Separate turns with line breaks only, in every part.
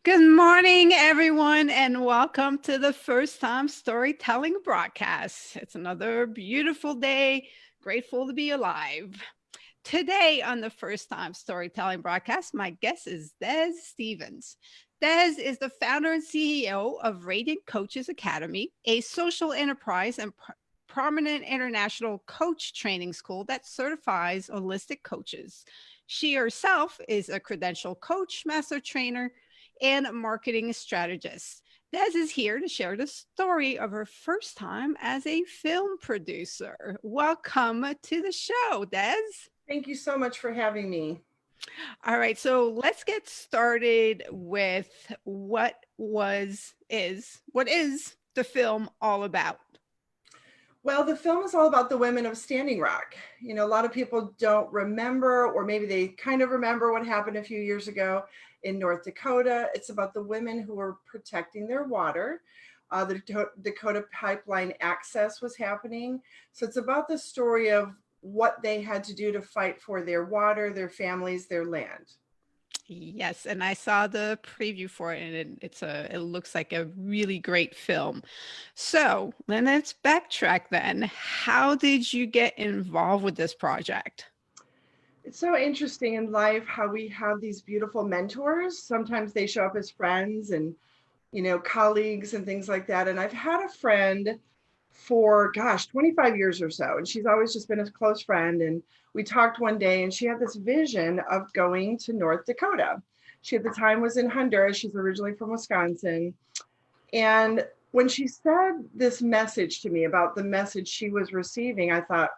Good morning, everyone, and welcome to the First Time Storytelling broadcast. It's another beautiful day. Grateful to be alive. Today, on the First Time Storytelling broadcast, my guest is Dez Stephens. Dez is the founder and CEO of Radiant Coaches Academy, a social enterprise and prominent international coach training school that certifies holistic coaches. She herself is a credentialed coach, master trainer, and marketing strategist. Dez is here to share the story of her first time as a film producer. Welcome to the show, Dez.
Thank you so much for having me.
All right, so let's get started with what is the film all about?
Well, the film is all about the women of Standing Rock. You know, a lot of people don't remember, or maybe they kind of remember what happened a few years ago in North Dakota. It's about the women who were protecting their water. The Dakota pipeline access was happening. So it's about the story of what they had to do to fight for their water, their families, their land.
Yes, and I saw the preview for it, and it looks like a really great film. So then let's backtrack then. How did you get involved with this project?
It's so interesting in life how we have these beautiful mentors. Sometimes they show up as friends and colleagues and things like that. And I've had a friend for, gosh, 25 years or so. And she's always just been a close friend. And we talked one day and she had this vision of going to North Dakota. She at the time was in Honduras. She's originally from Wisconsin. And when she said this message to me about the message she was receiving, I thought,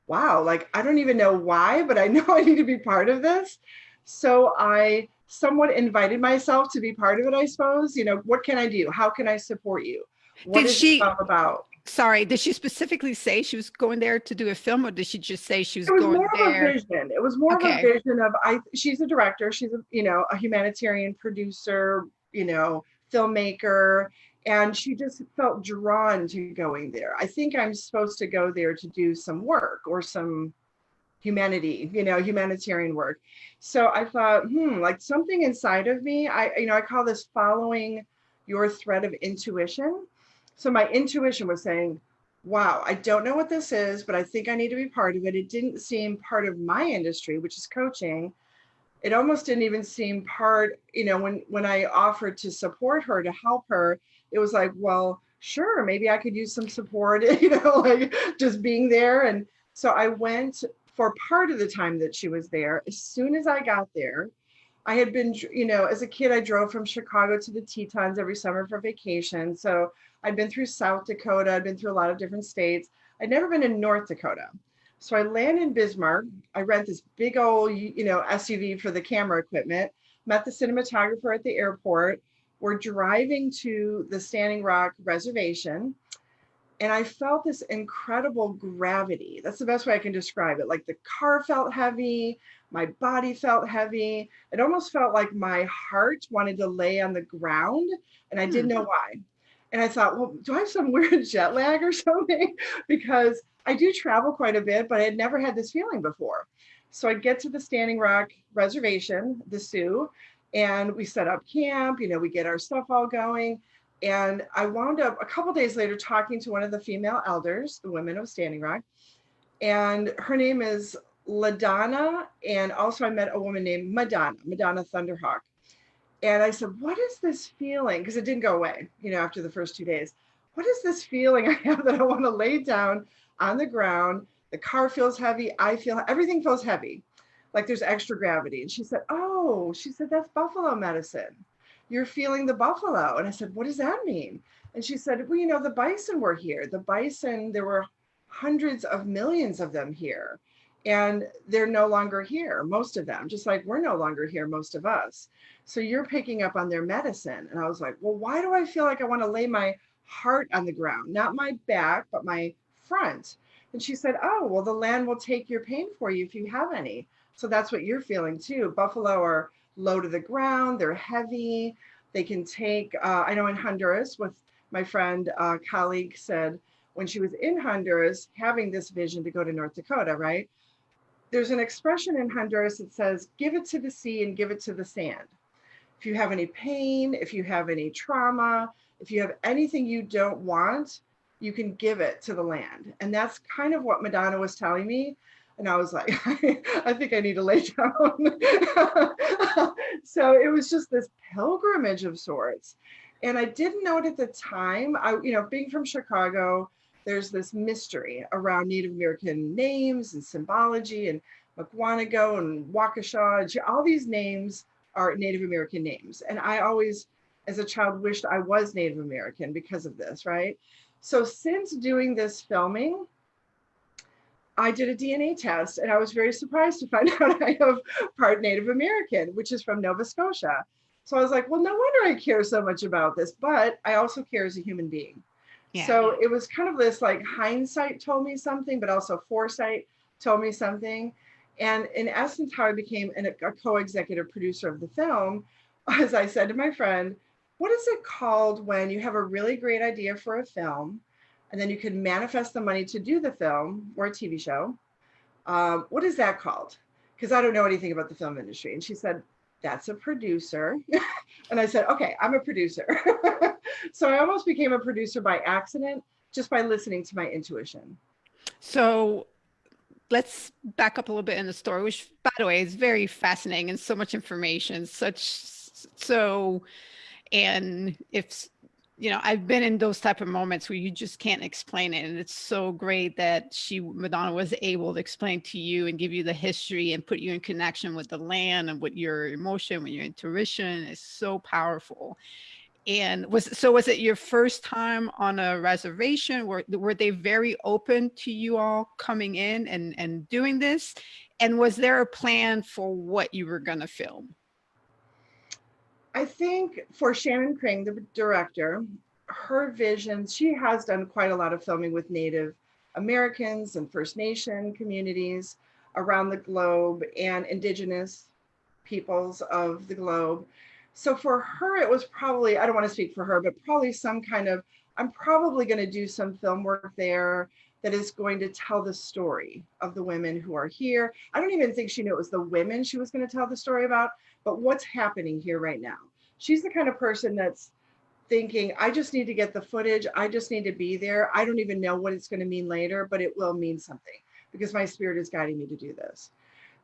wow, like, I don't even know why, but I know I need to be part of this. So I somewhat invited myself to be part of it, I suppose. What can I do? How can I support you? What
Did
is it
she,
all about?
sorry, did she specifically say she was going there to do a film, or did she just say she was
It was more
going
of a
there?
vision. It was more of a
Okay.
vision of she's a director, she's a humanitarian producer, filmmaker, and she just felt drawn to going there. I think I'm supposed to go there to do some work or some humanitarian work. So I thought, like something inside of me, I call this following your thread of intuition. So my intuition was saying, wow, I don't know what this is, but I think I need to be part of it. It didn't seem part of my industry, which is coaching. It almost didn't even seem part, when I offered to support her, to help her, it was like, well, sure, maybe I could use some support, like just being there. And so I went for part of the time that she was there. As soon as I got there, I had been, as a kid, I drove from Chicago to the Tetons every summer for vacation. So I'd been through South Dakota, I'd been through a lot of different states. I'd never been in North Dakota. So I land in Bismarck. I rent this big old, SUV for the camera equipment, met the cinematographer at the airport. We're driving to the Standing Rock Reservation. And I felt this incredible gravity. That's the best way I can describe it. Like the car felt heavy, my body felt heavy. It almost felt like my heart wanted to lay on the ground, and I didn't
Hmm.
know why. And I thought, well, do I have some weird jet lag or something? Because I do travel quite a bit, but I had never had this feeling before. So I get to the Standing Rock Reservation, the Sioux, and we set up camp, we get our stuff all going. And I wound up a couple days later talking to one of the female elders, the women of Standing Rock, and her name is LaDonna. And also I met a woman named Madonna Thunderhawk. And I said, what is this feeling? Because it didn't go away, after the first 2 days. What is this feeling I have that I want to lay down on the ground? The car feels heavy. Everything feels heavy. Like there's extra gravity. And she said, oh, that's buffalo medicine. You're feeling the buffalo. And I said, what does that mean? And she said, well, the bison were here. The bison, there were hundreds of millions of them here. And they're no longer here, most of them, just like we're no longer here, most of us. So you're picking up on their medicine. And I was like, well, why do I feel like I want to lay my heart on the ground? Not my back, but my front. And she said, oh, well, the land will take your pain for you if you have any. So that's what you're feeling too. Buffalo are low to the ground. They're heavy. They can take, I know in Honduras, with my friend, colleague said, when she was in Honduras, having this vision to go to North Dakota, right? There's an expression in Honduras that says, give it to the sea and give it to the sand. If you have any pain, if you have any trauma, if you have anything you don't want, you can give it to the land. And that's kind of what Madonna was telling me. And I was like, I think I need to lay down. So it was just this pilgrimage of sorts. And I didn't know it at the time. Being from Chicago, there's this mystery around Native American names and symbology and McWanago and Waukesha. All these names are Native American names. And I always, as a child, wished I was Native American because of this, right? So since doing this filming, I did a DNA test and I was very surprised to find out I have part Native American, which is from Nova Scotia. So I was like, well, no wonder I care so much about this, but I also care as a human being.
Yeah.
So it was kind of this like hindsight told me something, but also foresight told me something. And in essence, how I became a co-executive producer of the film, as I said to my friend, what is it called when you have a really great idea for a film and then you can manifest the money to do the film or a TV show? What is that called? Because I don't know anything about the film industry. And she said, that's a producer. And I said, okay, I'm a producer. So I almost became a producer by accident, just by listening to my intuition.
So let's back up a little bit in the story, which, by the way, is very fascinating and so much information, and if I've been in those type of moments where you just can't explain it, and it's so great that Madonna was able to explain to you and give you the history and put you in connection with the land and with your emotion, with your intuition. Is so powerful. And was it your first time on a reservation? Were they very open to you all coming in and doing this? And was there a plan for what you were going to film?
I think for Shannon Kring, the director, her vision, she has done quite a lot of filming with Native Americans and First Nation communities around the globe and Indigenous peoples of the globe. So for her, it was probably, I don't want to speak for her, but probably some kind of, I'm probably going to do some film work there that is going to tell the story of the women who are here. I don't even think she knew it was the women she was going to tell the story about, but what's happening here right now. She's the kind of person that's thinking, I just need to get the footage. I just need to be there. I don't even know what it's going to mean later, but it will mean something because my spirit is guiding me to do this.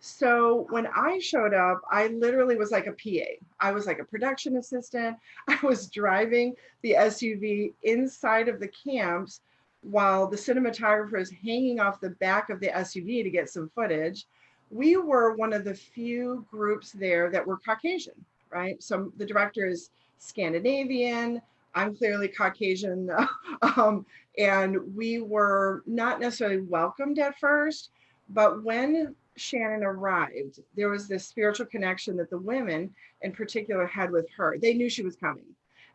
So when I showed up, I literally was like a PA. I was like a production assistant. I was driving the SUV inside of the camps while the cinematographer is hanging off the back of the SUV to get some footage. We were one of the few groups there that were Caucasian, right? So the director is Scandinavian. I'm clearly Caucasian. And we were not necessarily welcomed at first, but when Shannon arrived, there was this spiritual connection that the women in particular had with her. They knew she was coming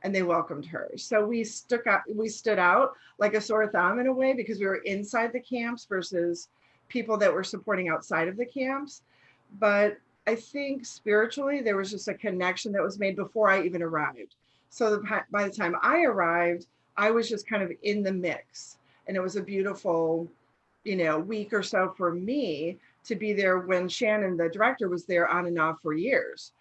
and they welcomed her. So we stood out like a sore thumb in a way because we were inside the camps versus people that were supporting outside of the camps. But I think spiritually, there was just a connection that was made before I even arrived. So by the time I arrived, I was just kind of in the mix. And it was a beautiful, week or so for me to be there when Shannon, the director, was there on and off for years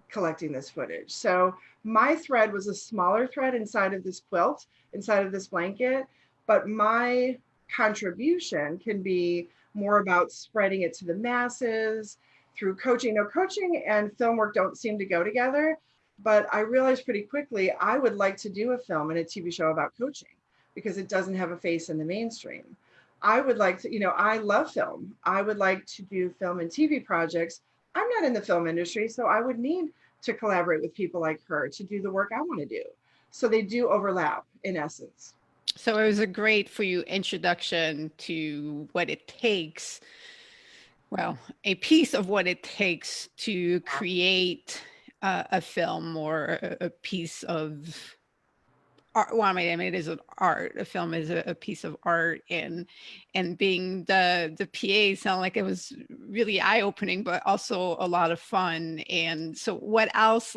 collecting this footage. So my thread was a smaller thread inside of this quilt, inside of this blanket, but my contribution can be more about spreading it to the masses through coaching. Now, coaching and film work don't seem to go together, but I realized pretty quickly I would like to do a film and a TV show about coaching because it doesn't have a face in the mainstream. I would like to, I love film. I would like to do film and TV projects. I'm not in the film industry, so I would need to collaborate with people like her to do the work I want to do. So they do overlap in essence.
So it was a great for you introduction to what it takes. Well, a piece of what it takes to create a film or a piece of art. Well, I mean, it is an art. A film is a piece of art, and being the PA sounded like it was really eye opening, but also a lot of fun. And so, what else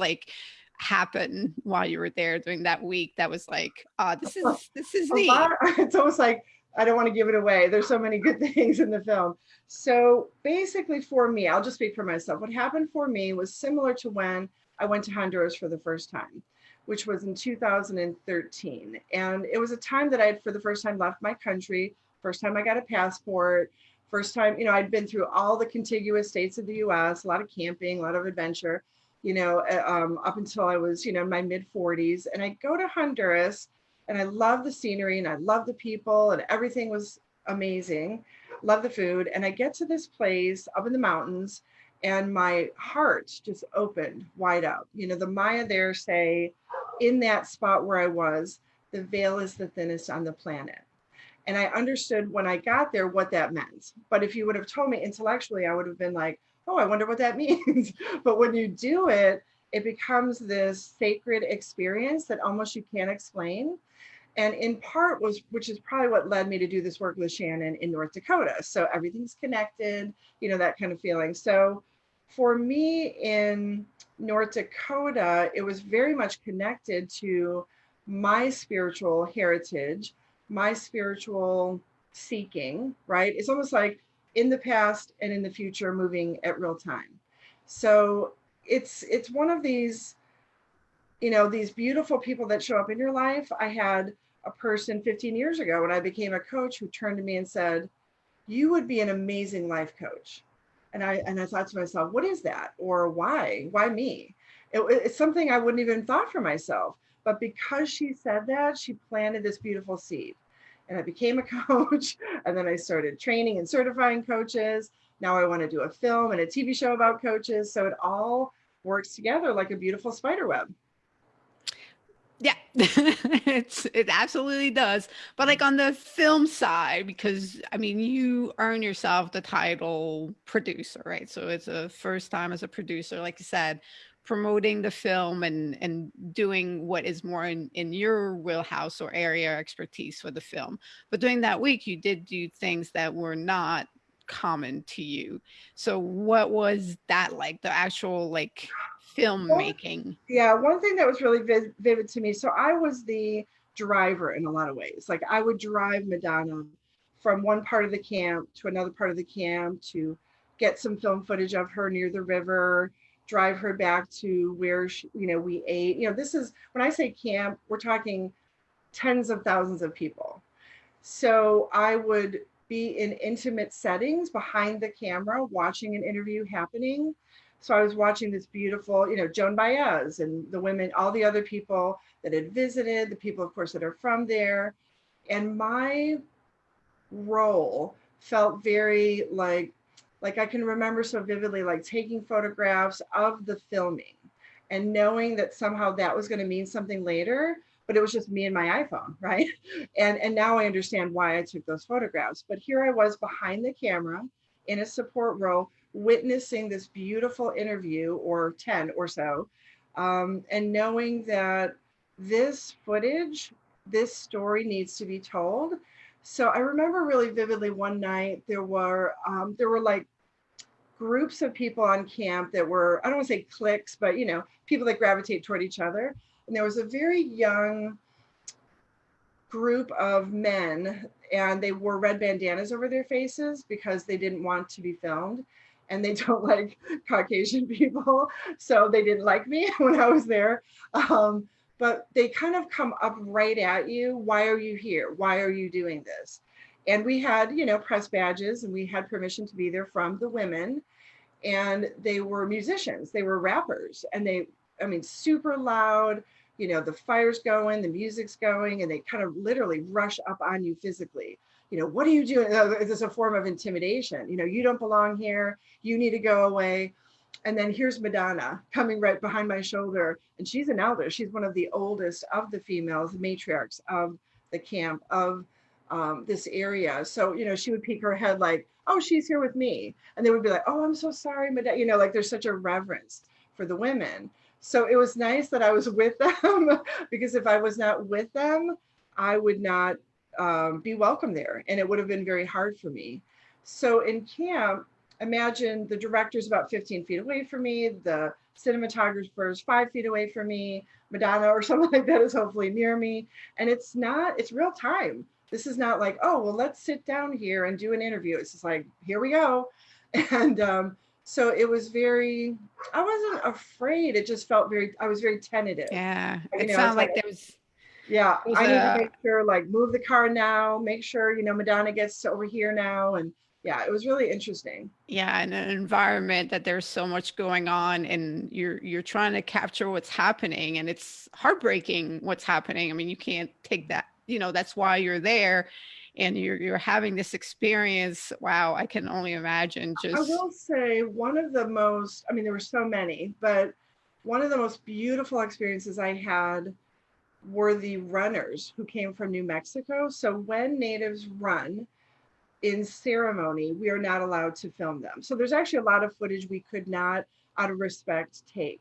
happened while you were there during that week that was like, this is
A
neat?
lot. It's almost like I don't want to give it away. There's so many good things in the film. So basically, for me, I'll just speak for myself. What happened for me was similar to when I went to Honduras for the first time, which was in 2013. And it was a time that I had, for the first time, left my country, first time I got a passport, first time, I'd been through all the contiguous states of the US, a lot of camping, a lot of adventure, up until I was, in my mid 40s. And I go to Honduras and I love the scenery and I love the people and everything was amazing. Love the food. And I get to this place up in the mountains and my heart just opened wide out. The Maya there say, in that spot where I was, the veil is the thinnest on the planet. And I understood when I got there what that meant. But if you would have told me intellectually, I would have been like, oh, I wonder what that means. But when you do it, it becomes this sacred experience that almost you can't explain. And in part which is probably what led me to do this work with Shannon in North Dakota. So everything's connected, that kind of feeling. So for me in North Dakota, it was very much connected to my spiritual heritage, my spiritual seeking, right? It's almost like in the past and in the future moving at real time. So it's one of these, these beautiful people that show up in your life. I had a person 15 years ago when I became a coach who turned to me and said, you would be an amazing life coach. And I thought to myself, what is that? Or why me? It's something I wouldn't even thought for myself. But because she said that, she planted this beautiful seed. And I became a coach. And then I started training and certifying coaches. Now I want to do a film and a TV show about coaches. So it all works together like a beautiful spider web.
Yeah, it absolutely does. But like on the film side, because I mean, you earn yourself the title producer, right? So it's a first time as a producer, like you said, promoting the film and doing what is more in your wheelhouse or area expertise for the film. But during that week, you did do things that were not common to you. So what was that like? The actual like filmmaking?
Yeah, one thing that was really vivid to me. So I was the driver in a lot of ways. Like I would drive Madonna from one part of the camp to another part of the camp to get some film footage of her near the river, drive her back to where we ate. This is when I say camp, we're talking tens of thousands of people. So I would be in intimate settings behind the camera, watching an interview happening. So I was watching this beautiful, Joan Baez and the women, all the other people that had visited, the people, of course, that are from there. And my role felt very like I can remember so vividly, like taking photographs of the filming and knowing that somehow that was going to mean something later, but it was just me and my iPhone, right? And now I understand why I took those photographs. But here I was behind the camera in a support role, witnessing this beautiful interview, or 10 or so, and knowing that this footage, this story needs to be told. So I remember really vividly one night there were like groups of people on camp that were, I don't want to say cliques, but people that gravitate toward each other. And there was a very young group of men, and they wore red bandanas over their faces because they didn't want to be filmed. And they don't like Caucasian people, so they didn't like me when I was there. But they kind of come up right at you. Why are you here? Why are you doing this? And we had, press badges, and we had permission to be there from the women. And they were musicians, they were rappers, and super loud, the fire's going, the music's going, and they kind of literally rush up on you physically. What are you doing? It's a form of intimidation. You don't belong here. You need to go away. And then here's Madonna coming right behind my shoulder. And she's an elder. She's one of the oldest of the females, the matriarchs of the camp, of this area. So, she would peek her head like, oh, she's here with me. And they would be like, oh, I'm so sorry, Madonna. Like there's such a reverence for the women. So it was nice that I was with them because if I was not with them, I would not be welcome there. And it would have been very hard for me. So in camp, imagine the director's about 15 feet away from me, the cinematographer's 5 feet away from me, Madonna or something like that is hopefully near me. And it's real time. This is not like, oh, well, let's sit down here and do an interview. It's just like, here we go. And So it was very, I wasn't afraid. It just felt very, I was very tentative.
Yeah.
You
It
know, it's
sounded
like,
like
yeah,
there was
I need to
a
make sure, like, move the car now, make sure, Madonna gets to over here now. And yeah, it was really interesting.
yeah, in an environment that there's so much going on and you're trying to capture what's happening and it's heartbreaking what's happening. I mean, you can't take that, that's why you're there and you're having this experience. Wow, I can only imagine
I
just
will say one of the most, I mean, there were so many, but one of the most beautiful experiences I had were the runners who came from New Mexico. So when natives run in ceremony, we are not allowed to film them. So there's actually a lot of footage we could not, out of respect, take.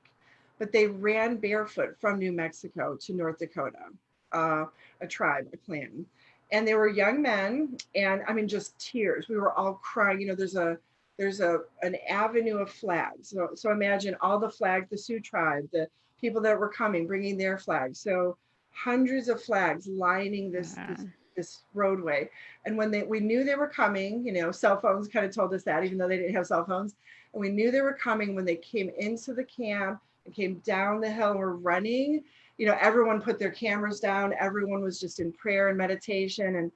But they ran barefoot from New Mexico to North Dakota, uh, a tribe, a clan. And they were young men, and I mean, just tears. We were all crying. There's an avenue of flags. So imagine all the flags, the Sioux tribe, the people that were coming, bringing their flags. So hundreds of flags lining this roadway. And when we knew they were coming, cell phones kind of told us that, even though they didn't have cell phones. And we knew they were coming when they came into the camp and came down the hill and were running. Everyone put their cameras down. Everyone was just in prayer and meditation. And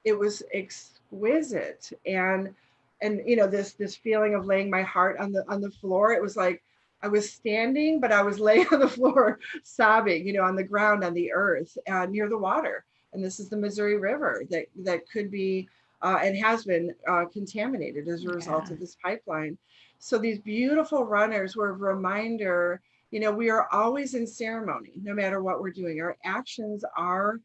it was exquisite. And this feeling of laying my heart on the floor. It was like I was standing, but I was laying on the floor sobbing, on the ground, on the earth, near the water. And this is the Missouri River that could be and has been contaminated as a result
yeah.
of this pipeline. So these beautiful runners were a reminder, we are always in ceremony, no matter what we're doing. Our actions are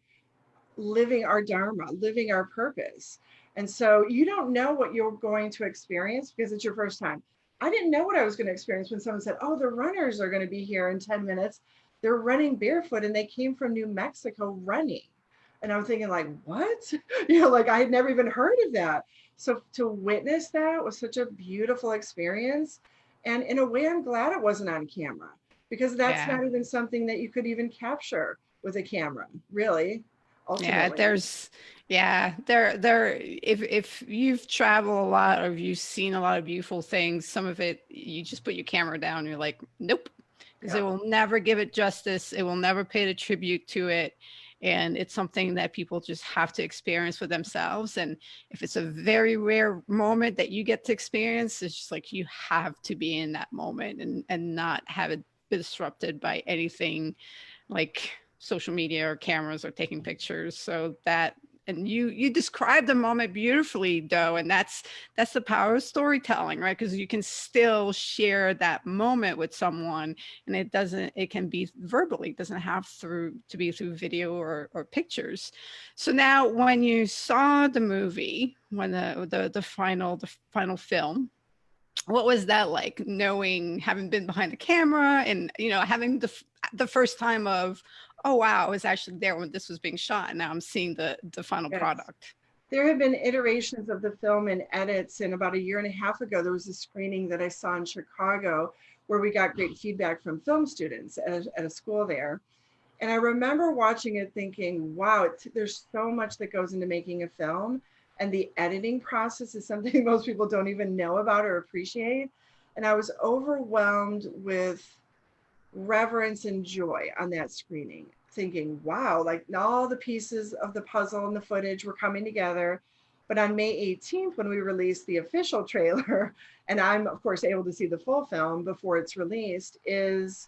living our dharma, living our purpose. And so you don't know what you're going to experience because it's your first time. I didn't know what I was going to experience when someone said, "Oh, the runners are going to be here in 10 minutes. They're running barefoot and they came from New Mexico running." And I'm thinking, like, what? Like I had never even heard of that. So to witness that was such a beautiful experience. And in a way, I'm glad it wasn't on camera because that's
Yeah.
not even something that you could even capture with a camera, really,
Yeah,
ultimately.
if you've traveled a lot or if you've seen a lot of beautiful things, some of it you just put your camera down and you're like, nope, because it
Yeah.
will never give it justice. It will never pay the tribute to it. And it's something that people just have to experience for themselves. And if it's a very rare moment that you get to experience, it's just like you have to be in that moment and not have it be disrupted by anything like social media or cameras or taking pictures. So that and you described the moment beautifully though, and that's the power of storytelling, right? Because you can still share that moment with someone and it can be verbally, it doesn't have to be through video or pictures. So now when you saw the movie, when the final film, what was that like, knowing, having been behind the camera and having the first time of, oh wow, I was actually there when this was being shot and now I'm seeing the final
Yes.
product.
There have been iterations of the film and edits. And about a year and a half ago, there was a screening that I saw in Chicago where we got great feedback from film students at a school there. And I remember watching it thinking, wow, there's so much that goes into making a film. And the editing process is something most people don't even know about or appreciate. And I was overwhelmed with reverence and joy on that screening, thinking, wow, like all the pieces of the puzzle and the footage were coming together. But on May 18th, when we released the official trailer, and I'm, of course, able to see the full film before it's released, is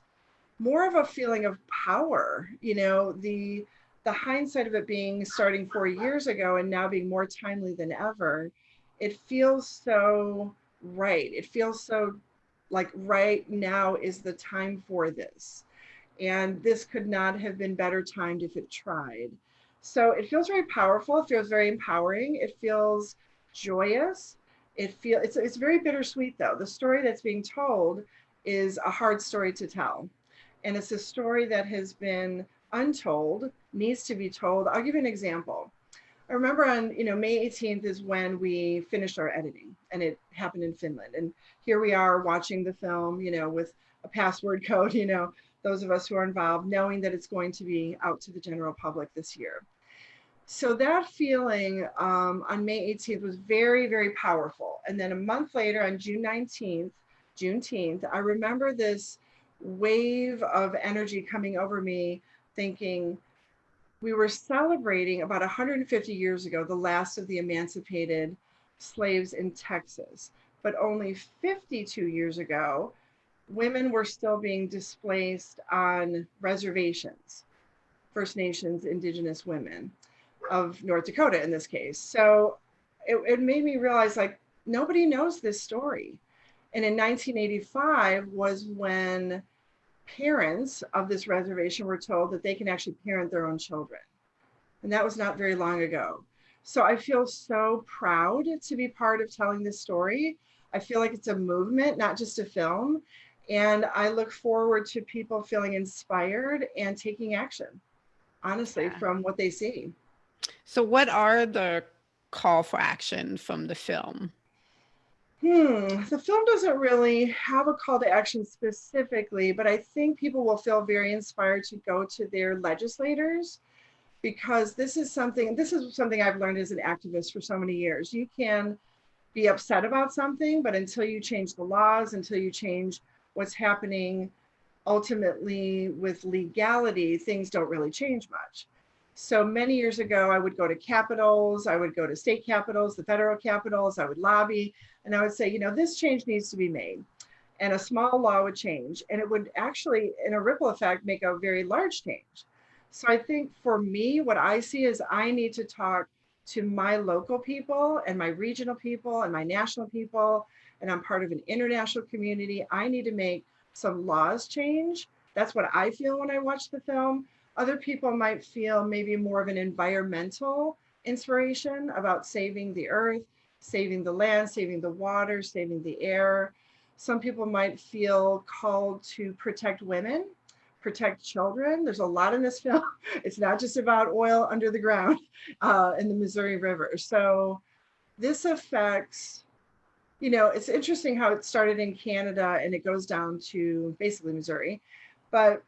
more of a feeling of power. The hindsight of it being starting 4 years ago and now being more timely than ever, it feels so right. It feels so like right now is the time for this. And this could not have been better timed if it tried. So it feels very powerful. It feels very empowering. It feels joyous. It's very bittersweet though. The story that's being told is a hard story to tell. And it's a story that has been untold, needs to be told. I'll give you an example. I remember on, May 18th is when we finished our editing and it happened in Finland. And here we are watching the film, with a password code, those of us who are involved, knowing that it's going to be out to the general public this year. So that feeling on May 18th was very, very powerful. And then a month later, on June 19th, Juneteenth, I remember this wave of energy coming over me, thinking we were celebrating about 150 years ago, the last of the emancipated slaves in Texas. But only 52 years ago, women were still being displaced on reservations, First Nations, Indigenous women of North Dakota in this case. So it made me realize like nobody knows this story. And in 1985 was when parents of this reservation were told that they can actually parent their own children. And that was not very long ago. So I feel so proud to be part of telling this story. I feel like it's a movement, not just a film. And I look forward to people feeling inspired and taking action, honestly,
Yeah.
from what they see.
So what are the call for action from the film?
The film doesn't really have a call to action specifically, but I think people will feel very inspired to go to their legislators because this is something I've learned as an activist for so many years. You can be upset about something, but until you change the laws, until you change what's happening ultimately with legality, things don't really change much. So many years ago, I would go to capitals, I would go to state capitals, the federal capitals, I would lobby, and I would say, this change needs to be made. And a small law would change, and it would actually, in a ripple effect, make a very large change. So I think for me, what I see is I need to talk to my local people and my regional people and my national people, and I'm part of an international community. I need to make some laws change. That's what I feel when I watch the film. Other people might feel maybe more of an environmental inspiration about saving the earth, saving the land, saving the water, saving the air. Some people might feel called to protect women, protect children. There's a lot in this film. It's not just about oil under the ground in the Missouri River. So this affects, it's interesting how it started in Canada and it goes down to basically Missouri. But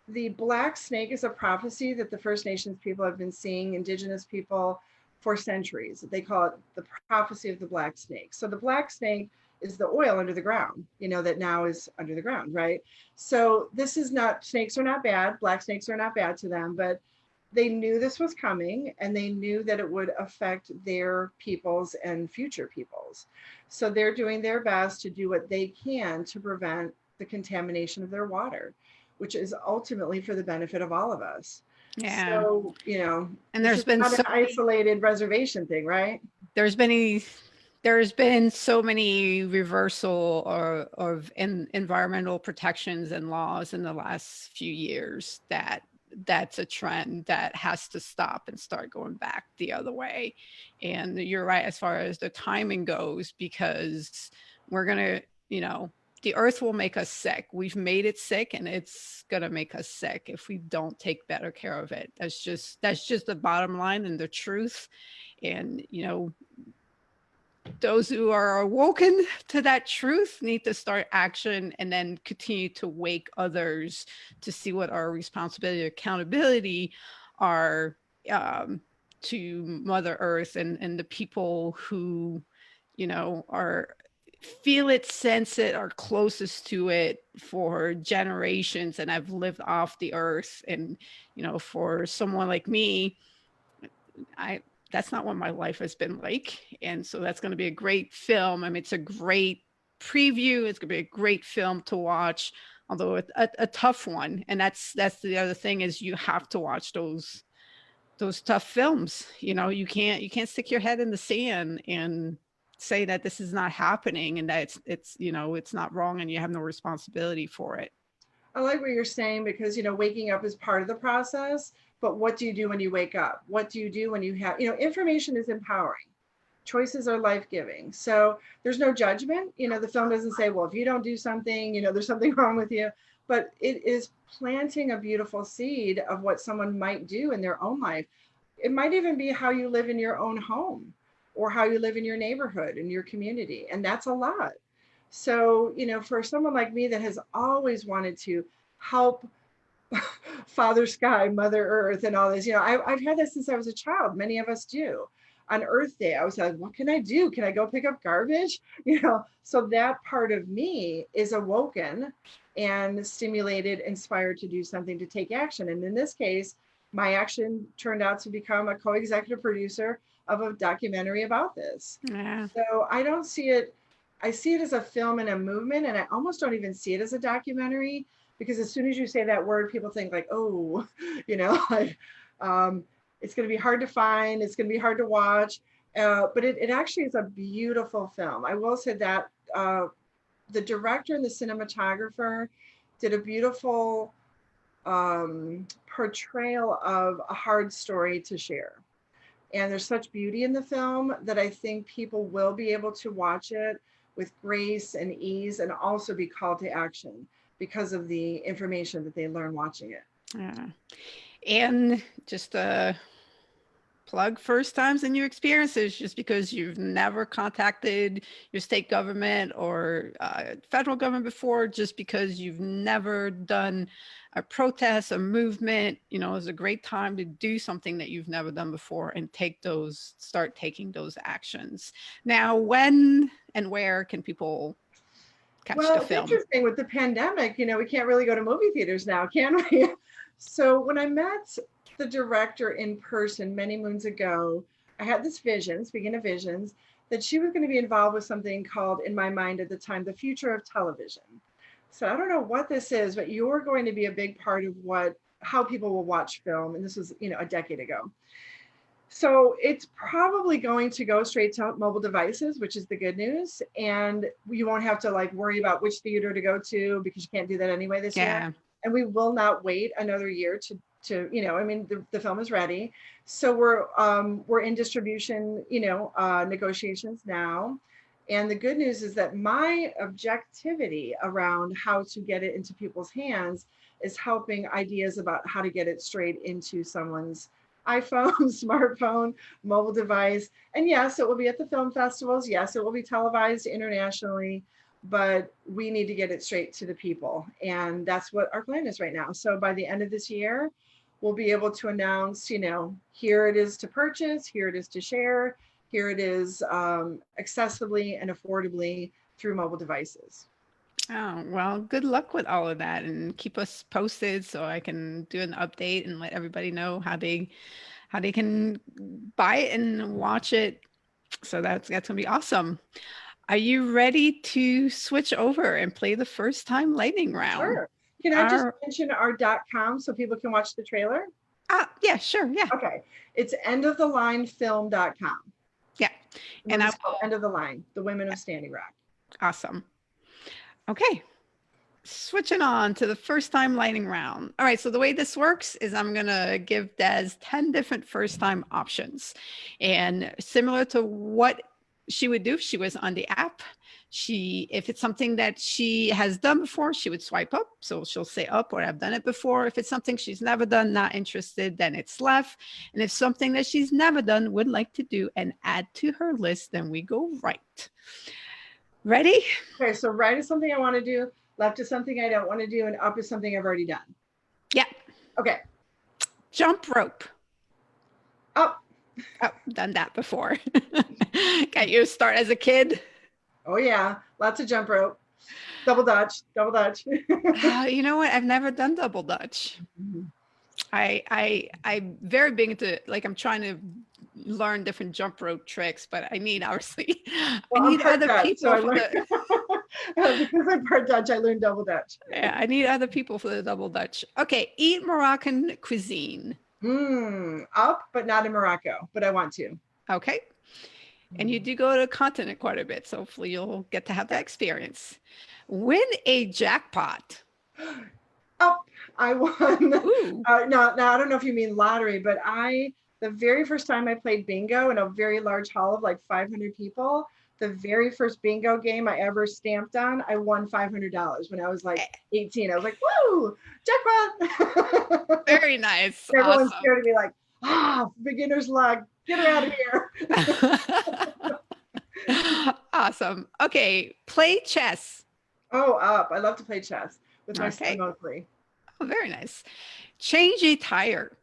the black snake is a prophecy that the First Nations people have been seeing, Indigenous people, for centuries. They call it the prophecy of the black snake. So the black snake is the oil under the ground, that now is under the ground, right? So this is not, snakes are not bad, black snakes are not bad to them, but they knew this was coming and they knew that it would affect their peoples and future peoples. So they're doing their best to do what they can to prevent the contamination of their water, which is ultimately for the benefit of all of us.
Yeah.
So,
And
this
there's
is
been
not an
so many,
isolated reservation thing, right?
there's been there's been so many reversal or of environmental protections and laws in the last few years that that's a trend that has to stop and start going back the other way. And you're right as far as the timing goes, because we're gonna, you know, the earth will make us sick. We've made it sick and it's gonna make us sick if we don't take better care of it. That's just the bottom line and the truth. And those who are awoken to that truth need to start action and then continue to wake others to see what our responsibility and accountability are, to Mother Earth and the people who, are feel it, sense it, are closest to it for generations and have lived off the earth. And, for someone like me, I that's not what my life has been like. And so that's going to be a great film. I mean, it's a great preview. It's going to be a great film to watch, although a tough one. And that's the other thing is you have to watch those tough films. You can't stick your head in the sand and say that this is not happening and that it's not wrong and you have no responsibility for it.
I like what you're saying because, waking up is part of the process. But what do you do when you wake up? What do you do when you have, information is empowering. Choices are life giving. So there's no judgment. The film doesn't say, well, if you don't do something, there's something wrong with you. But it is planting a beautiful seed of what someone might do in their own life. It might even be how you live in your own home or how you live in your neighborhood, in your community. And that's a lot. So, for someone like me that has always wanted to help Father Sky, Mother Earth, and all this, I've had this since I was a child. Many of us do. on Earth Day, I was like, what can I do? Can I go pick up garbage? So that part of me is awoken and stimulated, inspired to do something, to take action. And in this case, my action turned out to become a co-executive producer of a documentary about this.
Yeah.
So I don't see it, I see it as a film and a movement, and I almost don't even see it as a documentary, because as soon as you say that word, people think like, oh, like, it's going to be hard to find, it's going to be hard to watch. But it actually is a beautiful film. I will say that the director and the cinematographer did a beautiful portrayal of a hard story to share. And there's such beauty in the film that I think people will be able to watch it with grace and ease, and also be called to action because of the information that they learn watching it.
Yeah. And just plug first times in your experiences, just because you've never contacted your state government or federal government before, just because you've never done a protest, a movement, is a great time to do something that you've never done before and start taking those actions. Now, when and where can people catch
Well,
the
it's
film?
interesting with the pandemic, we can't really go to movie theaters now, can we? So when I met the director in person many moons ago, I had this vision, speaking of visions, that she was going to be involved with something called, in my mind at the time, the future of television. So I don't know what this is, but you're going to be a big part of how people will watch film. And this was, a decade ago. So it's probably going to go straight to mobile devices, which is the good news. And you won't have to like worry about which theater to go to, because you can't do that anyway this year.
Yeah.
And we will not wait another year to I mean, the film is ready. So we're in distribution, negotiations now. And the good news is that my objectivity around how to get it into people's hands is helping ideas about how to get it straight into someone's iPhone, smartphone, mobile device. And yes, it will be at the film festivals. Yes, it will be televised internationally, but we need to get it straight to the people. And that's what our plan is right now. So by the end of this year, we'll be able to announce, here it is to purchase, here it is to share, here it is accessibly and affordably through mobile devices.
Oh, well, good luck with all of that, and keep us posted so I can do an update and let everybody know how they can buy it and watch it. So that's gonna be awesome. Are you ready to switch over and play the first time lightning round?
Sure. Can I just
Our
mention our .com so people can watch the trailer?
yeah, sure, yeah,
Okay. It's endofthelinefilm.com.
yeah.
The
And I
movie's called
will.
End of the Line, The Women of Standing Rock.
Awesome. Okay, switching on to the first time lightning round. All right, so the way this works is I'm going to give Des 10 different first time options. And similar to what she would do if she was on the app, if it's something that she has done before, she would swipe up. So she'll say up, or I've done it before. If it's something she's never done, not interested, then it's left. And if something that she's never done, would like to do and add to her list, then we go right. Ready?
Okay, so right is something I want to do, left is something I don't want to do, and up is something I've already done.
Yeah.
Okay.
Jump rope.
Up.
Oh, done that before. Got you start as a kid.
Oh yeah, lots of jump rope. Double dutch, double dutch.
You know what? I've never done double dutch. I'm very big into, like, I'm trying to learn different jump rope tricks, but I need obviously I
Well, I'm
need
part
other
Dutch, so
people
I
for
learned
the
because I'm part Dutch, I learned double Dutch.
yeah, I need other people for the double dutch. Okay, eat Moroccan cuisine.
Up, but not in Morocco, but I want to.
Okay. And you do go to the continent quite a bit, so hopefully you'll get to have that
Yeah.
experience. Win a jackpot.
Up, I won.
Ooh.
Now I don't know if you mean lottery, but the very first time I played bingo in a very large hall of like 500 people, the very first bingo game I ever stamped on, I won $500 when I was like 18. I was like, woo, jackpot.
Very nice.
Everyone's
Awesome.
scared to be like, beginner's luck, get her out of here.
Awesome. Okay, play chess.
Oh, up. I love to play chess with my son
Okay.
mostly.
Oh, very nice. Change a tire.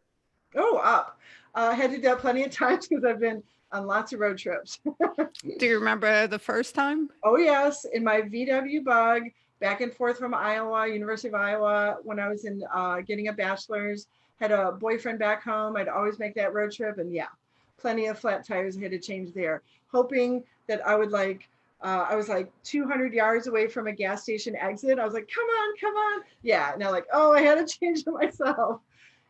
Oh, up. I had to do that plenty of times because I've been on lots of road trips.
Do you remember the first time?
Oh yes, in my VW bug, back and forth from Iowa, University of Iowa, when I was in getting a bachelor's, had a boyfriend back home. I'd always make that road trip, and yeah, plenty of flat tires I had to change there, hoping that I would like. I was like 200 yards away from a gas station exit. I was like, come on, come on. Yeah. Now, like, oh, I had to change it myself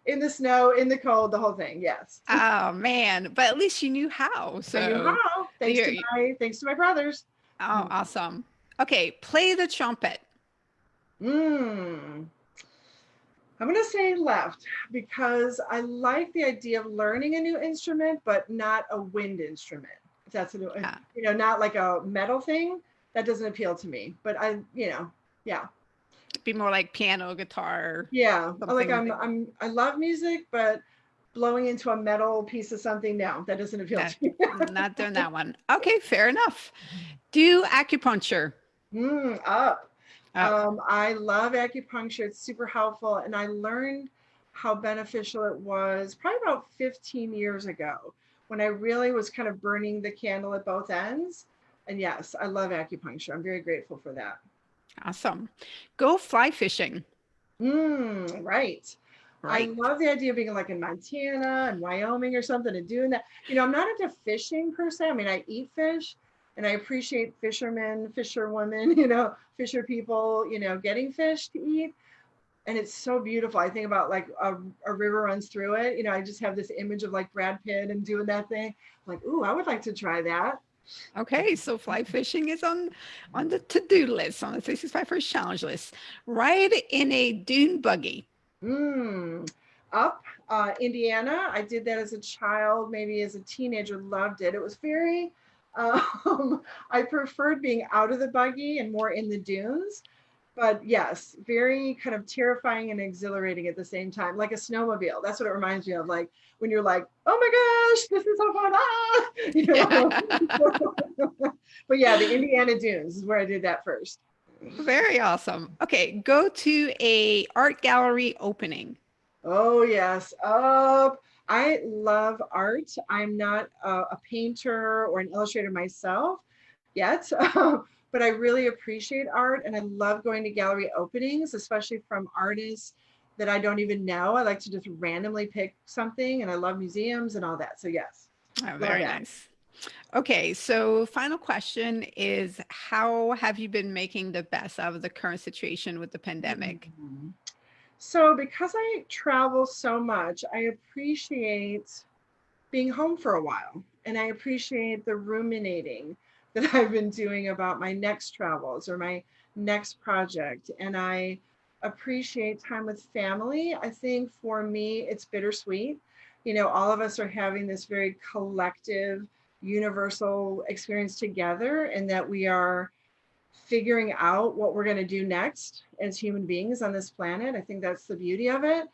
in the snow, in the cold, the whole thing. Yes.
Oh man, but at least you knew how.
I knew
So
how,
you're,
thanks to my brothers.
oh, awesome. Okay, play the trumpet.
Mm. I'm going to say left because I like the idea of learning a new instrument, but not a wind instrument. If that's a new,
Yeah.
not like a metal thing. That doesn't appeal to me. But yeah,
Be more like piano, guitar,
yeah. Like
something
I love music, but blowing into a metal piece of something, no, that doesn't appeal
that
to me.
not doing that one. Okay, fair enough. Do acupuncture.
Up.
Up.
I love acupuncture. It's super helpful. And I learned how beneficial it was probably about 15 years ago when I really was kind of burning the candle at both ends. And yes, I love acupuncture. I'm very grateful for that.
Awesome. Go fly fishing.
Right. I
Right.
love the idea of being like in Montana and Wyoming or something and doing that. I'm not into fishing per se. I mean, I eat fish and I appreciate fishermen, fisherwomen, fisher people, getting fish to eat. And it's so beautiful. I think about like a river runs through it. I just have this image of like Brad Pitt and doing that thing. I'm like, ooh, I would like to try that.
Okay, so fly fishing is on the to-do list, on the 365 first challenge list. Ride in a dune buggy.
Mm, up Indiana. I did that as a child, maybe as a teenager, loved it. It was very, I preferred being out of the buggy and more in the dunes. But yes, very kind of terrifying and exhilarating at the same time, like a snowmobile. That's what it reminds me of. Like when you're like, oh my gosh, this is so fun. Ah!
Yeah.
But yeah, the Indiana Dunes is where I did that first.
Very awesome. Okay, go to a art gallery opening.
Oh, yes. Oh, I love art. I'm not a painter or an illustrator myself yet, but I really appreciate art and I love going to gallery openings, especially from artists that I don't even know. I like to just randomly pick something and I love museums and all that. So, yes,
Oh,
love
very
that.
nice. Okay, so final question is how have you been making the best out of the current situation with the pandemic?
Mhm. So, because I travel so much, I appreciate being home for a while. And I appreciate the ruminating that I've been doing about my next travels or my next project. And I appreciate time with family. I think for me, it's bittersweet. All of us are having this very collective, universal experience together, and that we are figuring out what we're going to do next as human beings on this planet. I think that's the beauty of it.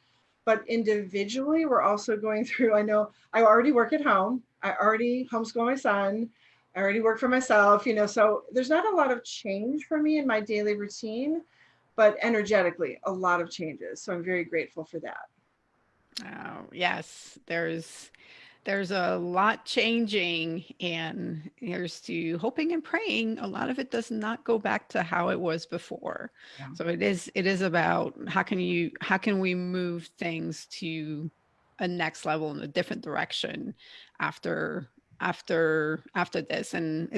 But individually, we're also going through, I know I already work at home. I already homeschool my son. I already work for myself, so there's not a lot of change for me in my daily routine, but energetically, a lot of changes. So I'm very grateful for that.
Oh, yes, there's a lot changing and here's to hoping and praying a lot of it does not go back to how it was before.
Yeah.
So it is about how can we move things to a next level in a different direction after after this, and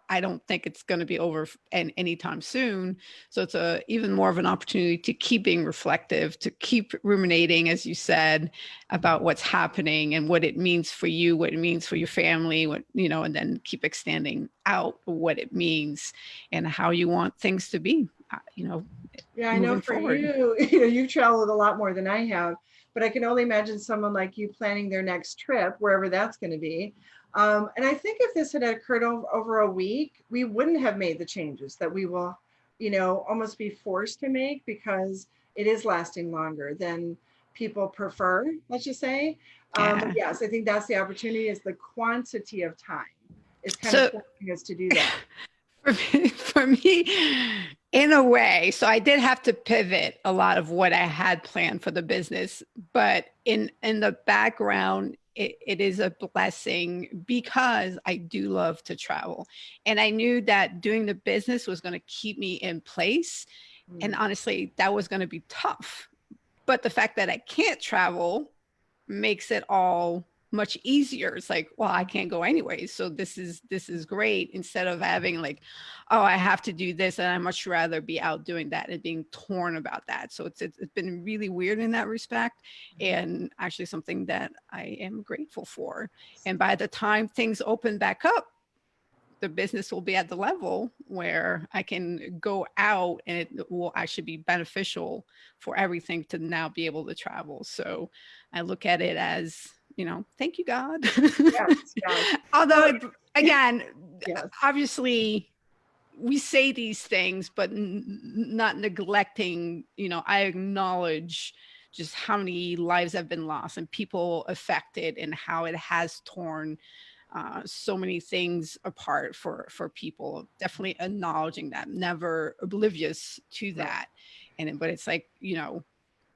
I don't think it's going to be over anytime soon. So it's a even more of an opportunity to keep being reflective, to keep ruminating, as you said, about what's happening and what it means for you, what it means for your family, and then keep extending out what it means and how you want things to be,
Yeah, I know
moving
for
forward.
you, you've traveled a lot more than I have, but I can only imagine someone like you planning their next trip, wherever that's going to be. And I think if this had occurred over a week, we wouldn't have made the changes that we will, almost be forced to make because it is lasting longer than people prefer, let's just say. But
Yeah.
yes, I think that's the opportunity is the quantity of time is kind of
So
forcing us to do that.
for me, in a way, so I did have to pivot a lot of what I had planned for the business, but in the background, it is a blessing because I do love to travel. And I knew that doing the business was going to keep me in place. And
Mm,
honestly, that was going to be tough. But the fact that I can't travel makes it all much easier. It's like, well, I can't go anyways. So this is great instead of having like, oh, I have to do this and I much rather be out doing that and being torn about that. So it's been really weird in that respect and actually something that I am grateful for. And by the time things open back up, the business will be at the level where I can go out and it will actually be beneficial for everything to now be able to travel. So I look at it as, thank you, God.
yes, yes. Well,
Although, again,
yes.
obviously, we say these things, but not neglecting, I acknowledge just how many lives have been lost and people affected and how it has torn so many things apart for people. Definitely acknowledging that, never oblivious to
Right.
that. And but it's like,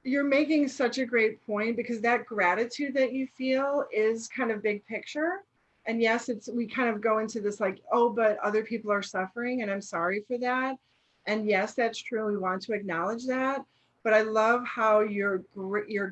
You're making such a great point because that gratitude that you feel is kind of big picture. And yes, it's we kind of go into this like, oh, but other people are suffering and I'm sorry for that. And yes, that's true. We want to acknowledge that. But I love how your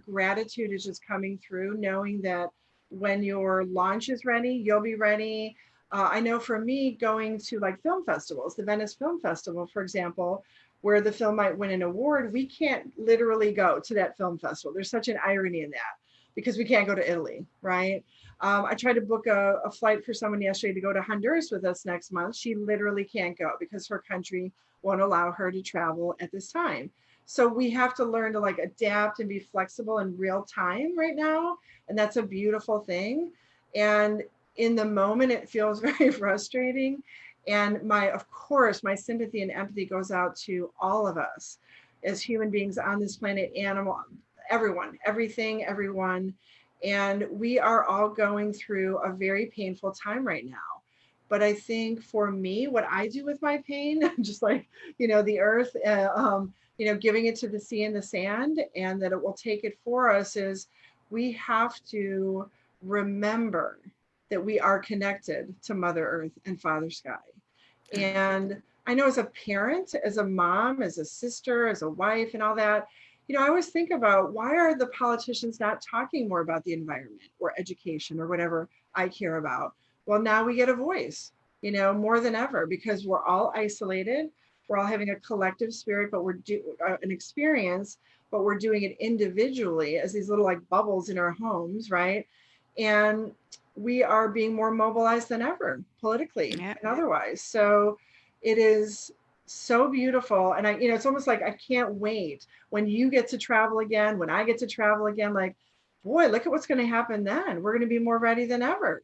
gratitude is just coming through, knowing that when your launch is ready, you'll be ready. I know for me, going to like film festivals, the Venice Film Festival, for example, where the film might win an award, we can't literally go to that film festival. There's such an irony in that because we can't go to Italy, right? I tried to book a flight for someone yesterday to go to Honduras with us next month. She literally can't go because her country won't allow her to travel at this time. So we have to learn to like adapt and be flexible in real time right now. And that's a beautiful thing. And in the moment, it feels very frustrating. And of course, my sympathy and empathy goes out to all of us as human beings on this planet, animal, everyone, everything, everyone. And we are all going through a very painful time right now. But I think for me, what I do with my pain, just like, the earth, giving it to the sea and the sand, and that it will take it for us, is we have to remember that we are connected to Mother Earth and Father Sky. And I know as a parent, as a mom, as a sister, as a wife, and all that, I always think about why are the politicians not talking more about the environment or education or whatever I care about? Well, now we get a voice, more than ever because we're all isolated. We're all having a collective spirit, but an experience, but we're doing it individually as these little like bubbles in our homes, right? And we are being more mobilized than ever politically
yeah.
and otherwise. So it is so beautiful. And it's almost like I can't wait when you get to travel again, when I get to travel again, like, boy, look at what's going to happen then. We're going to be more ready than ever.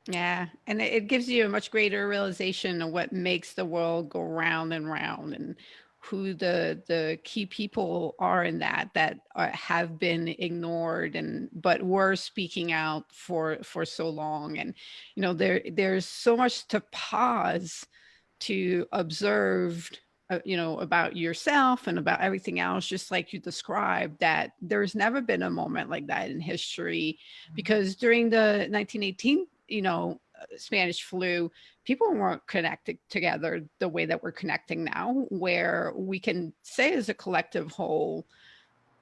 Yeah, and it gives you a much greater realization of what makes the world go round and round, and who the key people are in that have been ignored and but were speaking out for so long. And there's so much to pause to observe, about yourself and about everything else, just like you described, that there's never been a moment like that in history. Because during the 1918, Spanish flu, people weren't connected together the way that we're connecting now, where we can say as a collective whole,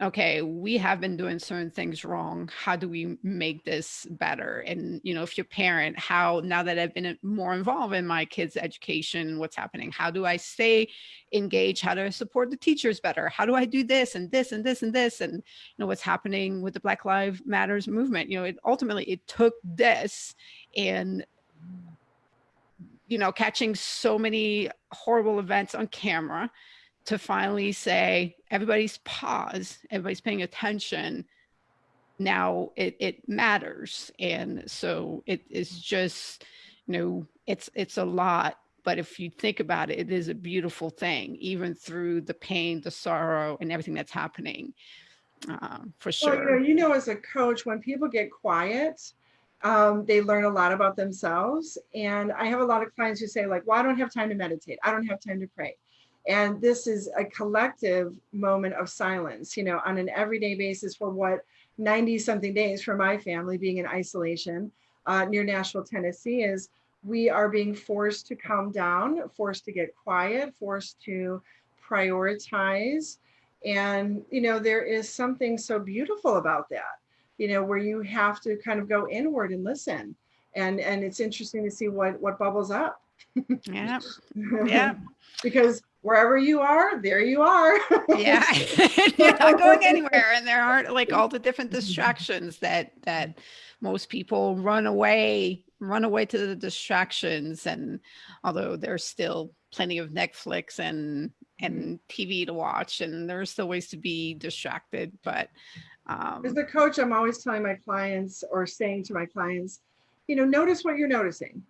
okay, we have been doing certain things wrong. How do we make this better? And, if you're a parent, how, now that I've been more involved in my kids' education, what's happening? How do I stay engaged? How do I support the teachers better? How do I do this and this and this and this? And, what's happening with the Black Lives Matters movement? It took this and, catching so many horrible events on camera to finally say everybody's pause, everybody's paying attention. Now it matters. And so it is just, it's a lot. But if you think about it, it is a beautiful thing, even through the pain, the sorrow, and everything that's happening, for
Well,
sure.
as a coach, when people get quiet, they learn a lot about themselves. And I have a lot of clients who say, like, well, I don't have time to meditate. I don't have time to pray. And this is a collective moment of silence, on an everyday basis for what 90 something days for my family being in isolation near Nashville, Tennessee, is we are being forced to calm down, forced to get quiet, forced to prioritize. And, there is something so beautiful about that, where you have to kind of go inward and listen. And it's interesting to see what bubbles up.
Yeah. Yeah.
Because wherever you are, there you are.
Yeah. You're not going anywhere. And there aren't like all the different distractions that most people run away to the distractions. And although there's still plenty of Netflix and TV to watch, and there's still ways to be distracted, but
As a coach, I'm always telling my clients or saying to my clients, notice what you're noticing.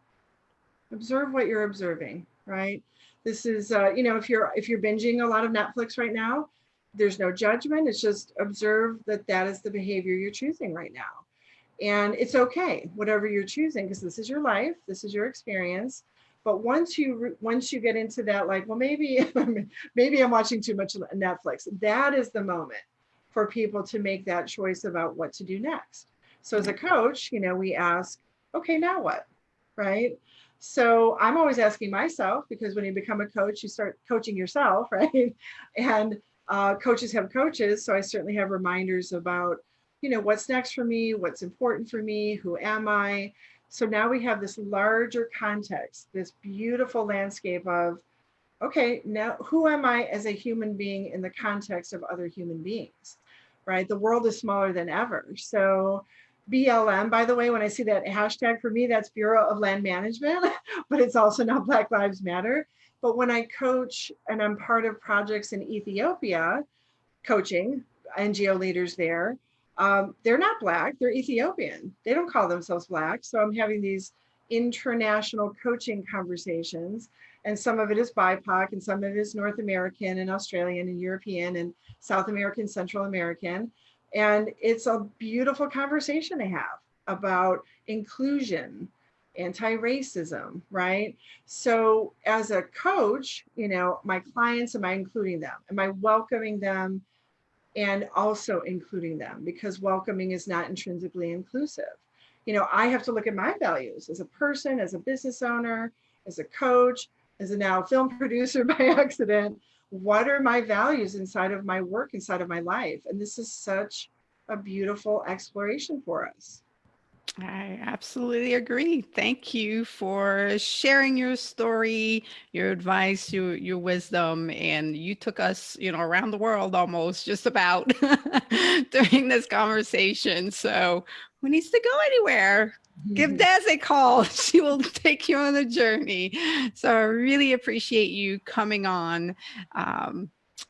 Observe what you're observing, right? This is, if you're binging a lot of Netflix right now, there's no judgment. It's just observe that is the behavior you're choosing right now. And it's okay, whatever you're choosing, because this is your life, this is your experience. But once you get into that, like, well, maybe maybe I'm watching too much Netflix, that is the moment for people to make that choice about what to do next. So as a coach, we ask, okay, now what, right? So I'm always asking myself, because when you become a coach, you start coaching yourself, right? And coaches have coaches, so I certainly have reminders about, what's next for me, what's important for me, who am I? So now we have this larger context, this beautiful landscape of, okay, now who am I as a human being in the context of other human beings, right? The world is smaller than ever. So BLM, by the way, when I see that hashtag, for me, that's Bureau of Land Management, but it's also now Black Lives Matter. But when I coach and I'm part of projects in Ethiopia, coaching NGO leaders there, they're not Black, they're Ethiopian. They don't call themselves Black. So I'm having these international coaching conversations, and some of it is BIPOC and some of it is North American and Australian and European and South American, Central American. And it's a beautiful conversation to have about inclusion, anti-racism, right? So as a coach, my clients, am I including them? Am I welcoming them and also including them? Because welcoming is not intrinsically inclusive. I have to look at my values as a person, as a business owner, as a coach, as a now film producer by accident. What are my values inside of my work, inside of my life? And this is such a beautiful exploration for us.
I absolutely agree. Thank you for sharing your story, your advice, your wisdom, and you took us, around the world almost just about during this conversation. So who needs to go anywhere? Give Dez a call. She will take you on the journey. So I really appreciate you coming on.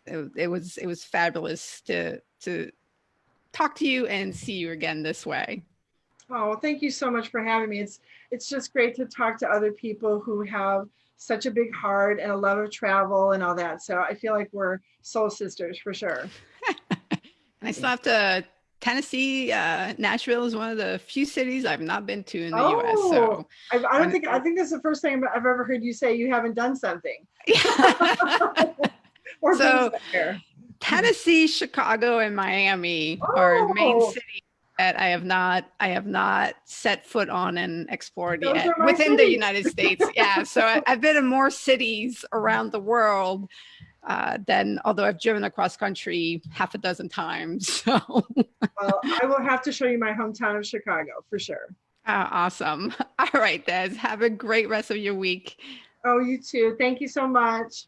It was fabulous to talk to you and see you again this way.
Oh, well, thank you so much for having me. It's just great to talk to other people who have such a big heart and a love of travel and all that. So I feel like we're soul sisters for sure.
And I still have to. Tennessee, Nashville is one of the few cities I've not been to in the U.S.
Oh,
So
I think that's the first time I've ever heard you say you haven't done something or been
so
somewhere.
Tennessee, Chicago, and Miami are main
Oh,
cities that I have not set foot on and explored
those
yet
are my
within the
cities.
United States. Yeah, so I've been in more cities around the world than, although I've driven across country half a dozen times. So
Well, I will have to show you my hometown of Chicago for sure.
awesome. All right, Des, have a great rest of your week.
Oh, you too. Thank you so much.